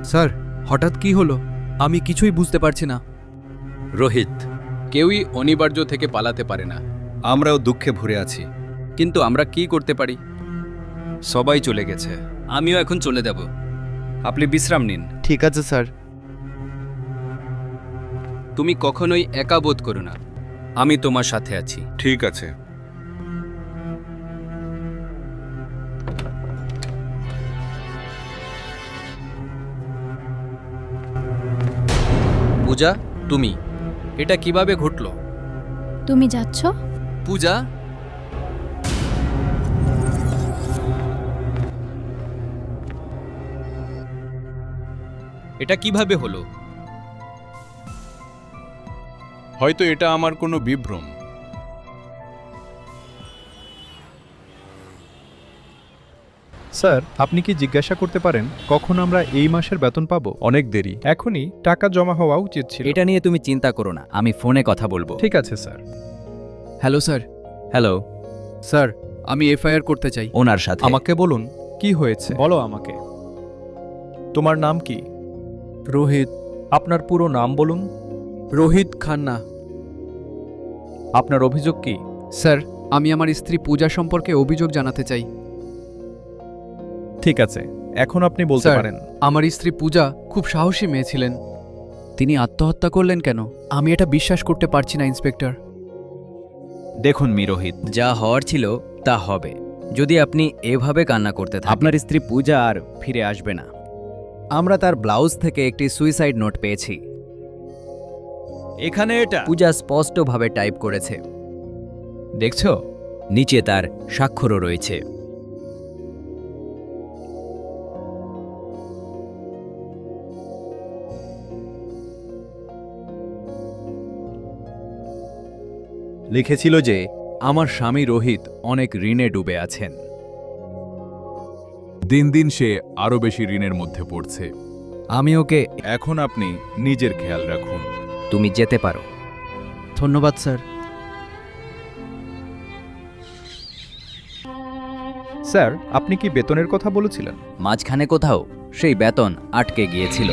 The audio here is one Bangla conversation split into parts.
স্যার, হঠাৎ কি হলো? আমি কিছুই বুঝতে পারছি না। রোহিত, কেউই অনিবার্য থেকে পালাতে পারে না। আমরাও দুঃখে ভরে আছি। কিন্তু আমরা কি করতে পারি? সবাই চলে গেছে। আমিও এখন চলে যাব। আপনি বিশ্রাম নিন। ঠিক আছে স্যার। তুমি কখনোই একা বোধ করো না, আমি তোমার সাথে আছি। ঠিক আছে। পূজা, তুমি এটা কিভাবে ঘটল? তুমি যাচ্ছ? পূজা, এটা কিভাবে হলো? হয়তো এটা আমার কোনো বিভ্রম। স্যার, আপনি কি জিজ্ঞাসা করতে পারেন কখন আমরা এই মাসের বেতন পাবো? অনেক দেরি, এখনই টাকা জমা হওয়া উচিত ছিল। এটা নিয়ে তুমি চিন্তা করো না, আমি ফোনে কথা বলবো। ঠিক আছে sir. Hello sir. Hello. Sir, আমি এফআইআর করতে চাই। ওনার সাথে আমাকে বলুন কি হয়েছে, বলো আমাকে। তোমার নাম কি? রোহিত। আপনার পুরো নাম বলুন। রোহিত খান্না। আপনার অভিযোগ কি? স্যার, আমি আমার স্ত্রী পূজা সম্পর্কে অভিযোগ জানাতে চাই। ঠিক আছে, এখন আপনি বলতে স্যার, পারেন। আমার স্ত্রী পূজা খুব সাহসী মেয়ে ছিলেন। তিনি আত্মহত্যা করলেন কেন? আমি এটা বিশ্বাস করতে পারছি না ইন্সপেক্টর। দেখুন রোহিত, যা হওয়ার ছিল তা হবে। যদি আপনি এভাবে কান্না করতে থাকেন, আপনার স্ত্রী পূজা আর ফিরে আসবে না। আমরা তার ব্লাউজ থেকে একটি সুইসাইড নোট পেয়েছি। এখানে এটা পূজা স্পষ্টভাবে টাইপ করেছে, দেখছো? নিচে তার স্বাক্ষরও রয়েছে। লিখেছিল যে আমার স্বামী রোহিত অনেক ঋণে ডুবে আছেন। দিন দিন সে আরও বেশি ঋণের মধ্যে পড়ছে। আমি ওকে। এখন আপনি নিজের খেয়াল রাখুন। তুমি যেতে পারো। ধন্যবাদ স্যার। স্যার, আপনি কি বেতনের কথা বলেছিলেন? মাঝখানে কোথাও সেই বেতন আটকে গিয়েছিল।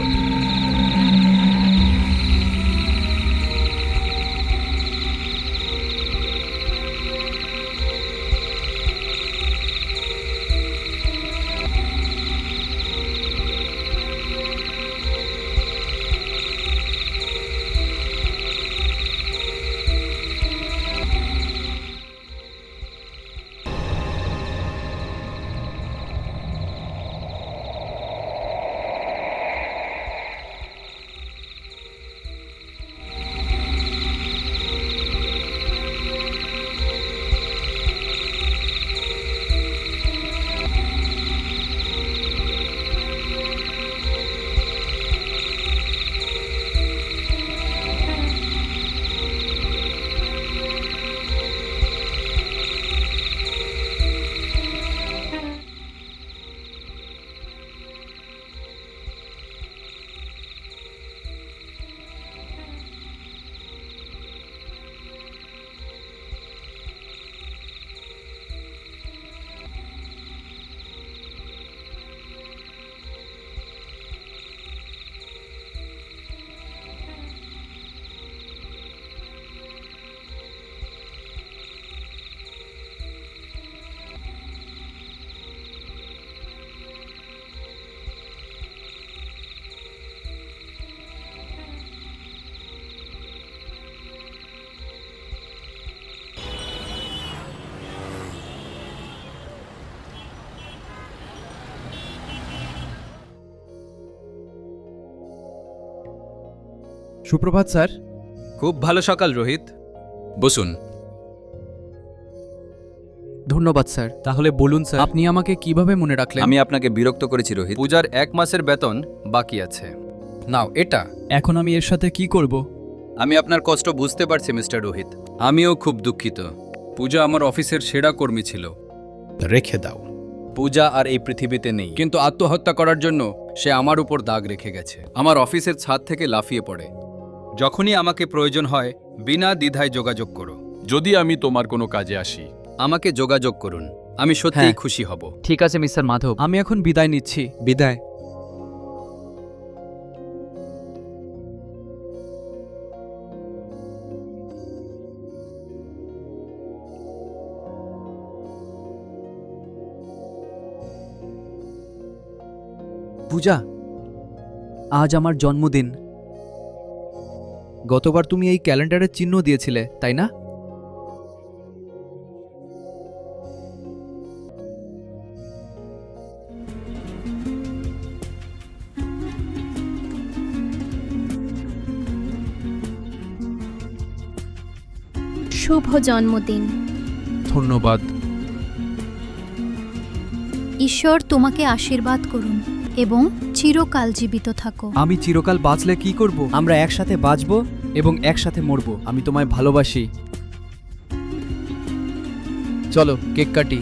সুপ্রভাত স্যার। খুব ভালো সকাল রোহিত, বসুন। ধন্যবাদ স্যার। তাহলে বলুন স্যার, আপনি আমাকে কিভাবে মনে রাখলেন? আমি আপনাকে বিরক্ত করেছি রোহিত। পূজার 1 মাসের বেতন বাকি আছে। নাও এটা। এখন আমি এর সাথে কি করব? আমি আপনার কষ্ট বুঝতে পারছি মিস্টার রোহিত। আমিও খুব দুঃখিত। পূজা আমার অফিসের সেরা কর্মী ছিল। রেখে দাও। পূজা আর এই পৃথিবীতে নেই, কিন্তু আত্মহত্যা করার জন্য সে আমার উপর দাগ রেখে গেছে। আমার অফিসের ছাদ থেকে লাফিয়ে পড়ে। যখনই আমাকে প্রয়োজন হয় বিনা দ্বিধায় যোগাযোগ করো। যদি আমি তোমার কোনো কাজে আসি, আমাকে যোগাযোগ করুন, আমি সত্যিই হ্যাঁ। খুশি হব। ঠিক আছে মিস্টার মাধব, আমি এখন বিদায় নিচ্ছি। বিদায়। পূজা, আজ আমার জন্মদিন। গতবার তুমি এই ক্যালেন্ডারের চিহ্ন দিয়েছিলে, তাই না? শুভ জন্মদিন। ধন্যবাদ। ঈশ্বর তোমাকে আশীর্বাদ করুন এবং চিরকাল জীবিত থাকো। আমি চিরকাল বাঁচলে কি করব? আমরা একসাথে বাঁচবো। এবং একসাথে মরব। আমি তোমায় ভালোবাসি। চলো কেক কাটি।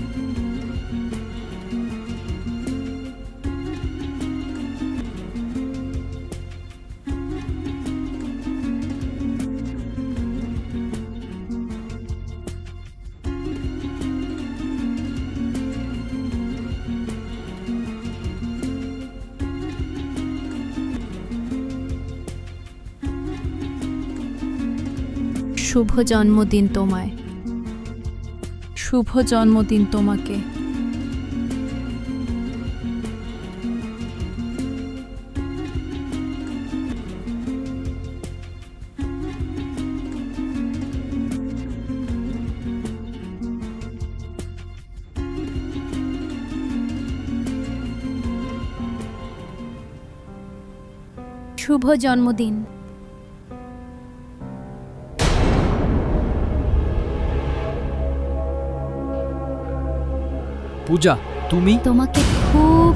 শুভ জন্মদিন তোমায়। শুভ জন্মদিন তোমাকে। শুভ জন্মদিন। পূজা, তুমি তোমাকে খুব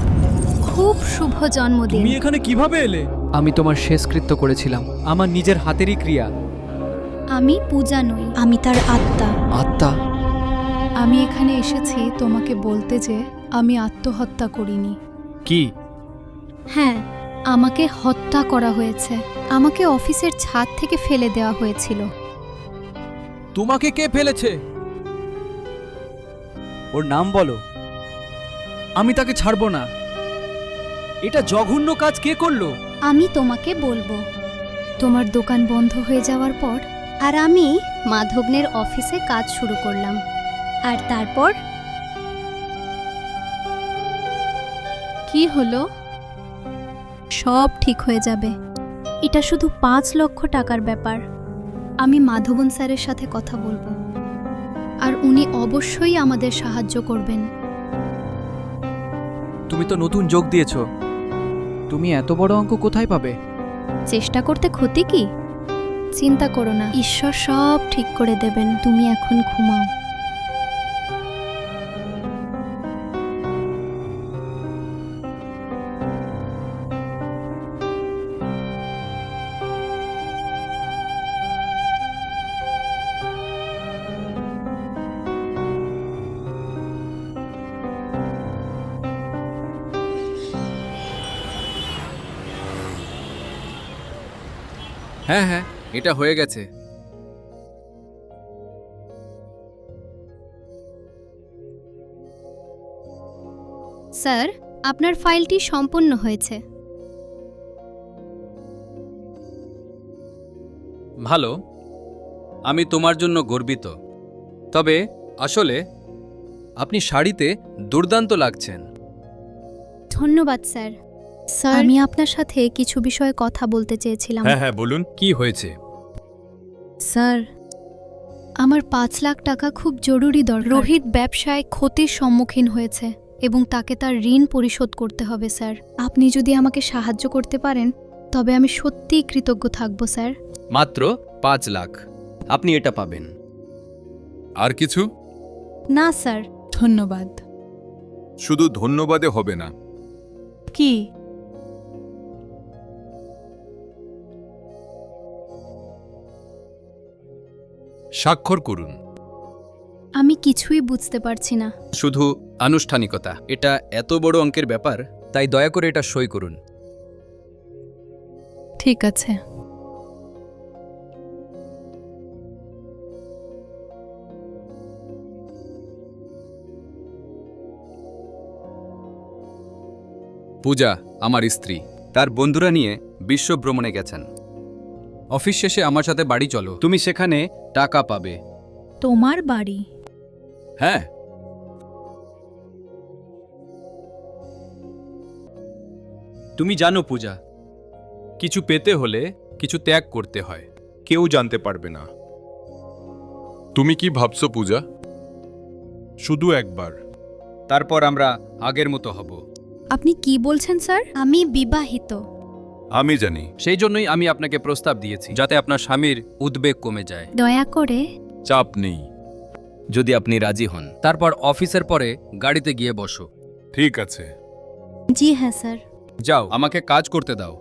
খুব শুভ জন্মদিন। এখানে কিভাবে এলে? আমি তোমার শেষকৃত্য করেছিলাম, আমার নিজের হাতেরই ক্রিয়া। আমি পূজা নই, আমি তার আত্মা। আত্মা? আমি এখানে এসেছি তোমাকে বলতে যে আমি আত্মহত্যা করিনি। কি? হ্যাঁ, আমাকে হত্যা করা হয়েছে। আমাকে অফিসের ছাদ থেকে ফেলে দেওয়া হয়েছিল। তোমাকে কে ফেলেছে? ওর নাম বলো। আমি তাকে ছাড়বো না। এটা জঘন্য কাজ কে করলো? আমি তোমাকে বলবো। তোমার দোকান বন্ধ হয়ে যাওয়ার পর আর আমি মাধবনের অফিসে কাজ শুরু করলাম। আর তারপর কি হলো? সব ঠিক হয়ে যাবে। এটা শুধু 5 লক্ষ টাকার ব্যাপার। আমি মাধবন স্যারের সাথে কথা বলবো আর উনি অবশ্যই আমাদের সাহায্য করবেন। তুমি তো নতুন যোগ দিয়েছো। তুমি এত বড় অঙ্ক কোথায় পাবে? চেষ্টা করতে ক্ষতি কি? চিন্তা করো না, ঈশ্বর সব ঠিক করে দেবেন। তুমি এখন ঘুমাও। হ্যাঁ হ্যাঁ, এটা হয়ে গেছে। স্যার, আপনার ফাইলটি সম্পূর্ণ হয়েছে। ভালো, আমি তোমার জন্য গর্বিত। তবে আসলে আপনি শাড়িতে দুর্দান্ত লাগছেন। ধন্যবাদ স্যার। স্যার, আমি আপনার সাথে কিছু বিষয়ে কথা বলতে চেয়েছিলাম। হ্যাঁ বলুন। কি হয়েছে? স্যার, আমার 5 লাখ টাকা খুব জরুরি দরকার। রোহিত ব্যবসায় ক্ষতির সম্মুখীন হয়েছে এবং তাকে তার ঋণ পরিশোধ করতে হবে স্যার। আপনি যদি আমাকে সাহায্য করতে পারেন তবে আমি সত্যিই কৃতজ্ঞ থাকব স্যার। মাত্র 5 লাখ, আপনি এটা পাবেন। আর কিছু? না স্যার। ধন্যবাদ। শুধু ধন্যবাদে হবে না। কি? স্বাক্ষর করুন। আমি কিছুই বুঝতে পারছি না। শুধু আনুষ্ঠানিকতা। এটা এত বড় অঙ্কের ব্যাপার, তাই দয়া করে এটা সই করুন। ঠিক আছে। পূজা আমার স্ত্রী, তার বন্ধুরা নিয়ে বিশ্ব ভ্রমণে গেছেন। অফিস শেষে আমার সাথে বাড়ি চলো, তুমি সেখানে টাকা পাবে। তোমার বাড়ি? হ্যাঁ। তুমি জানো পূজা, কিছু পেতে হলে কিছু ত্যাগ করতে হয়। কেউ জানতে পারবে না। তুমি কি ভাবছো পূজা? শুধু একবার। তারপর আমরা আগের মতো হব। আপনি কি বলছেন স্যার? আমি বিবাহিত। আমি জানি। সেই জন্যই আমি আপনাকে প্রস্তাব দিয়েছি, যাতে আপনার স্বামীর উদ্বেগ কমে যায়। দয়া করে। চাপ নেই। যদি আপনি রাজি হন, তারপর অফিসের পরে গাড়িতে গিয়ে বসো। ঠিক আছে। জি হ্যাঁ স্যার। যাও, আমাকে কাজ করতে দাও।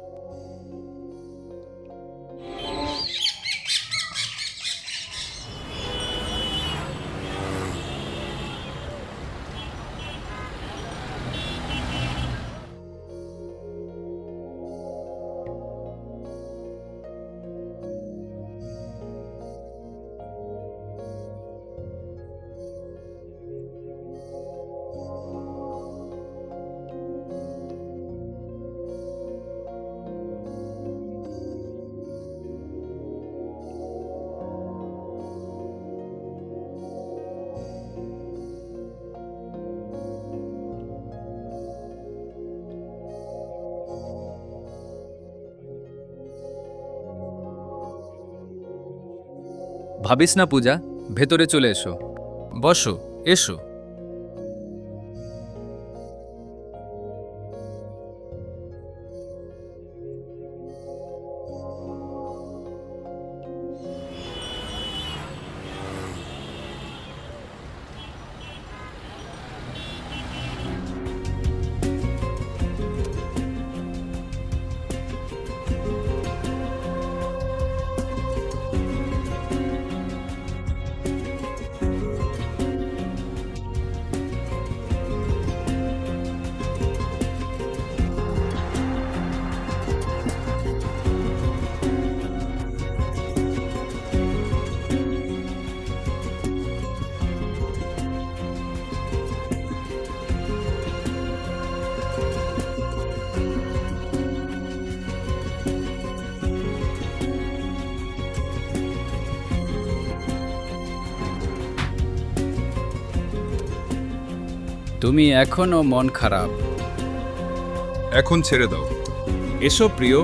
ভাবিস না পূজা, ভেতরে চলে এসো, বসো, এসো। তুমি এখনো মন খারাপ। এখন ছেড়ে দাও। এসো প্রিয়।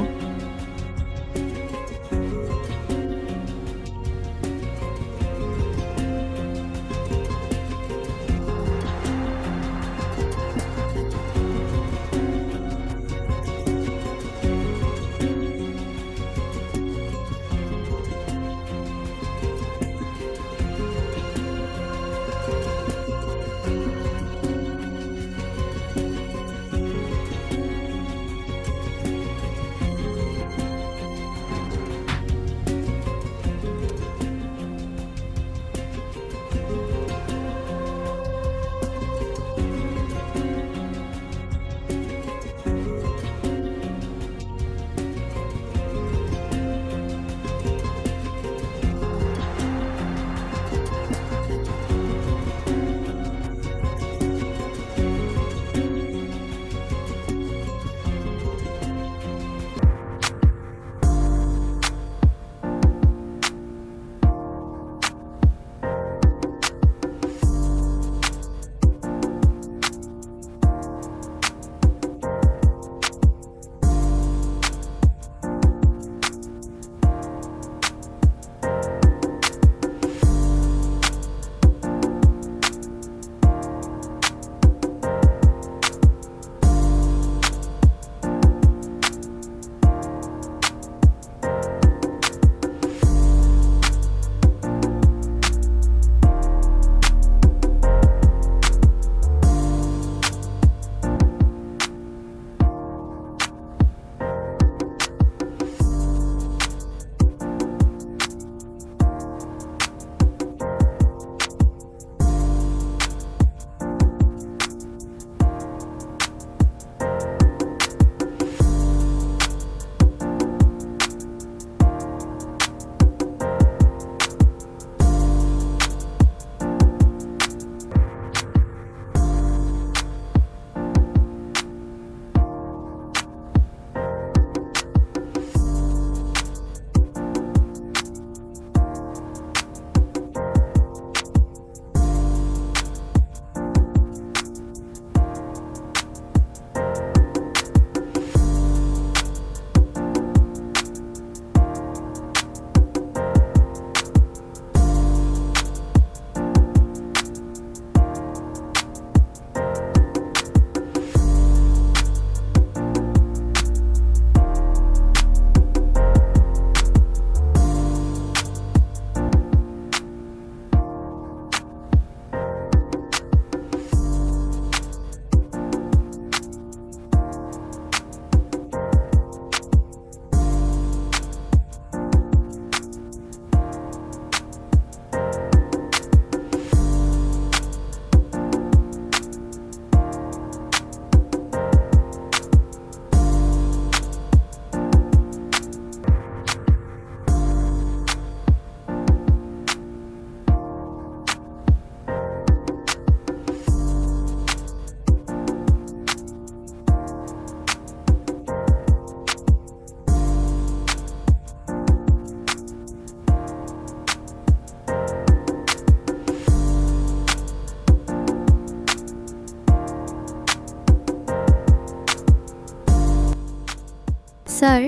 স্যার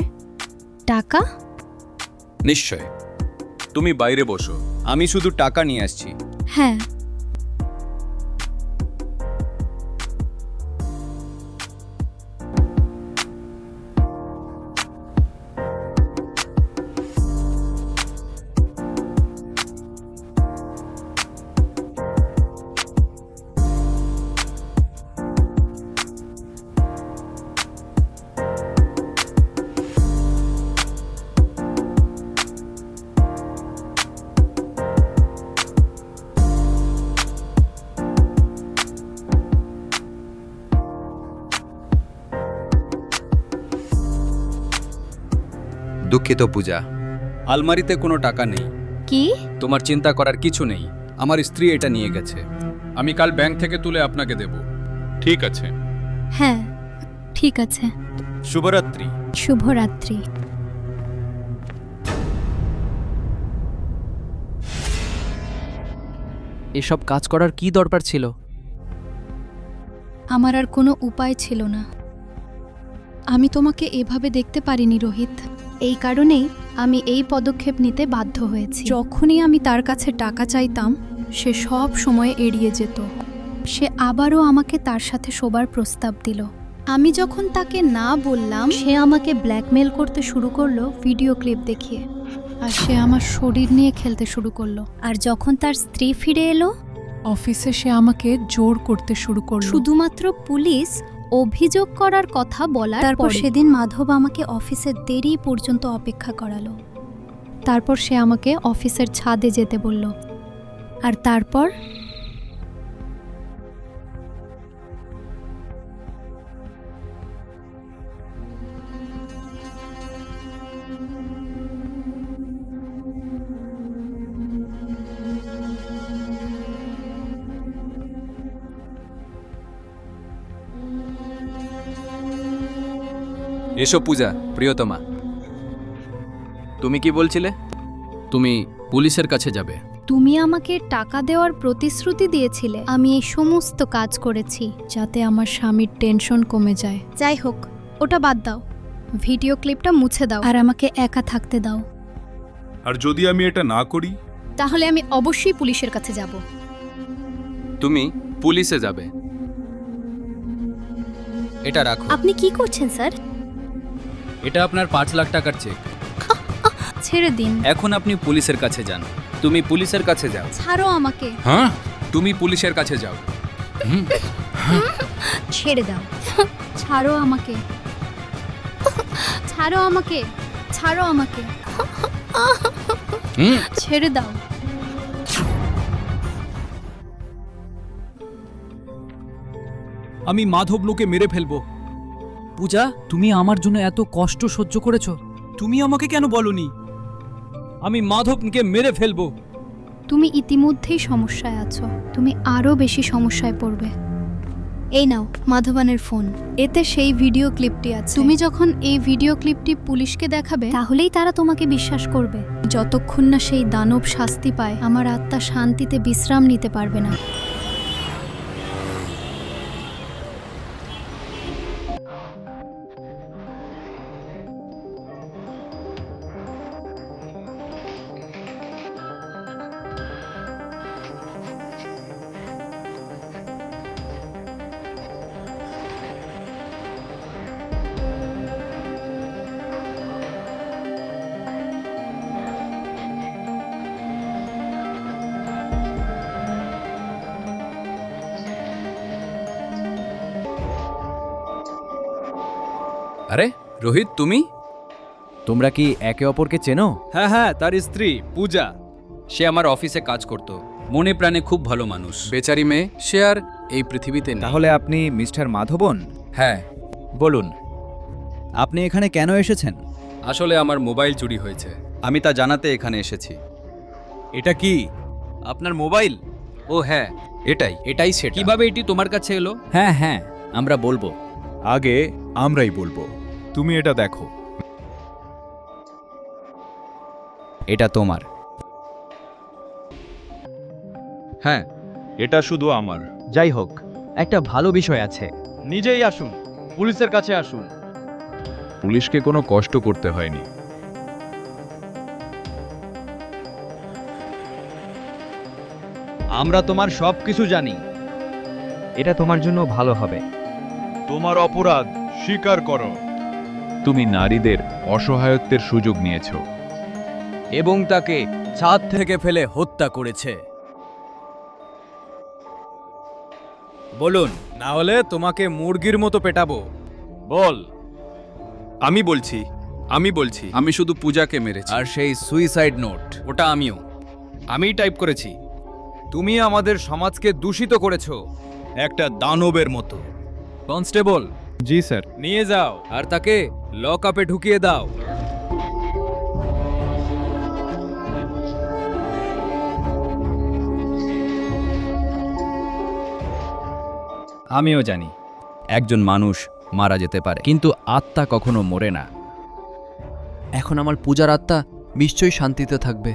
টাকা? নিশ্চয়। তুমি বাইরে বসো, আমি শুধু টাকা নিয়ে আসছি। হ্যাঁ। দুঃখিত পূজা। আলমারিতে কোনো টাকা নেই। কি? তোমার চিন্তা করার কিছু নেই, আমার স্ত্রী এটা নিয়ে গেছে। আমি কাল ব্যাংক থেকে তুলে আপনাকে দেব। ঠিক আছে। হ্যাঁ ঠিক আছে। শুভরাত্রি। শুভরাত্রি। এসব কাজ করার কি দরকার ছিল? আমার আর কোনো উপায় ছিল না। আমি তোমাকে এভাবে দেখতে পারিনি রোহিত। এই কারণেই আমি এই পদক্ষেপ নিতে বাধ্য হয়েছি। যখনই আমি তার কাছে টাকা চাইতাম সে সব সময় এড়িয়ে যেত। সে আবারও আমাকে তার সাথে শোবার প্রস্তাব দিল। আমি যখন তাকে না বললাম সে আমাকে ব্ল্যাকমেল করতে শুরু করলো ভিডিও ক্লিপ দেখিয়ে। আর সে আমার শরীর নিয়ে খেলতে শুরু করলো। আর যখন তার স্ত্রী ফিরে এলো অফিসে সে আমাকে জোর করতে শুরু করলো। শুধুমাত্র পুলিশ অভিযোগ করার কথা বলার তারপর সেদিন মাধব আমাকে অফিসের দেরি পর্যন্ত অপেক্ষা করালো। তারপর সে আমাকে অফিসের ছাদে যেতে বলল। আর তারপর এসো পূজা, প্রিয়তমা। তুমি কি বলছিলে? তুমি পুলিশের কাছে যাবে? তুমি আমাকে টাকা দেওয়ার প্রতিশ্রুতি দিয়েছিলে। আমি এই সমস্ত কাজ করেছি যাতে আমার স্বামীর টেনশন কমে যায়। যাই হোক ওটা বাদ দাও, ভিডিও ক্লিপটা মুছে দাও আর আমাকে একা থাকতে দাও। আর যদি আমি এটা না করি? তাহলে আমি অবশ্যই পুলিশের কাছে যাব। তুমি পুলিশে যাবে। এটা রাখো। আপনি কি করছেন স্যার? এটা আপনার 5 লাখ টাকার চেক। ছেড়ে দিন। এখন আপনি পুলিশের কাছে যান। তুমি পুলিশের কাছে যাও। ছাড়ো আমাকে। হ্যাঁ, তুমি পুলিশের কাছে যাও। ছেড়ে দাও। ছাড়ো আমাকে। ছাড়ো আমাকে। ছাড়ো আমাকে। ছেড়ে দাও। আমি মাধব লোকে মেরে ফেলবো। পূজা, তুমি আমার জন্য এত কষ্ট সহ্য করেছো, তুমি আমাকে কেন বলনি? আমি মাধবকে মেরে ফেলবো। তুমি ইতিমধ্যেই সমস্যায় আছো, তুমি আরো বেশি সমস্যায় পড়বে। এই নাও মাধবানের ফোন, এতে সেই ভিডিও ক্লিপটি আছে। তুমি যখন এই ভিডিও ক্লিপটি পুলিশকে দেখাবে তাহলেই তারা তোমাকে বিশ্বাস করবে। যতক্ষণ না সেই দানব শাস্তি পায় আমার আত্মা শান্তিতে বিশ্রাম নিতে পারবে না। আরে রোহিত, তুমি? তোমরা কি একে অপরকে চেনো? হ্যাঁ হ্যাঁ, তার স্ত্রী পূজা। সে আমার অফিসে কাজ করত। মনে প্রাণে খুব ভালো মানুষ। বেচারি মেয়ে, সে আর এই পৃথিবীতে নেই। তাহলে আপনি মিস্টার মাধবন? হ্যাঁ। বলুন, আপনি এখানে কেন এসেছেন? আসলে আমার মোবাইল চুরি হয়েছে, আমি তা জানাতে এখানে এসেছি। এটা কি? আপনার মোবাইল? ও হ্যাঁ, এটাই সেটা। কিভাবে এটি তোমার কাছে এলো? হ্যাঁ হ্যাঁ, আমরা বলবো। আগে আমরাই বলবো। তুমি এটা দেখো। এটা তোমার? হ্যাঁ, এটা শুধু আমার। যাই হোক, একটা ভালো বিষয় আছে। নিজেই আসুন, পুলিশের কাছে আসুন। পুলিশকে কোনো কষ্ট করতে হয়নি। আমরা তোমার সবকিছু জানি। এটা তোমার জন্য ভালো হবে। তোমার অপরাধ স্বীকার করো। তুমি নারীদের অসহায়ত্বের সুযোগ নিয়েছো। এবং তাকে ছাদ থেকে ফেলে হত্যা করেছে। বলুন, না হলে তোমাকে মুরগির মতো পেটাবো। বল। আমি বলছি আমি শুধু পূজাকে মেরেছি। আর সেই সুইসাইড নোট, ওটা আমিই টাইপ করেছি। তুমি আমাদের সমাজকে দূষিত করেছো একটা দানবের মতো। কনস্টেবল, জি স্যার। নিয়ে যাও আর তাকে লক আপে ঢুকিয়ে দাও। আমিও জানি একজন মানুষ মারা যেতে পারে, কিন্তু আত্মা কখনো মরে না। এখন আমার পূজার আত্মা নিশ্চয়ই শান্তিতে থাকবে।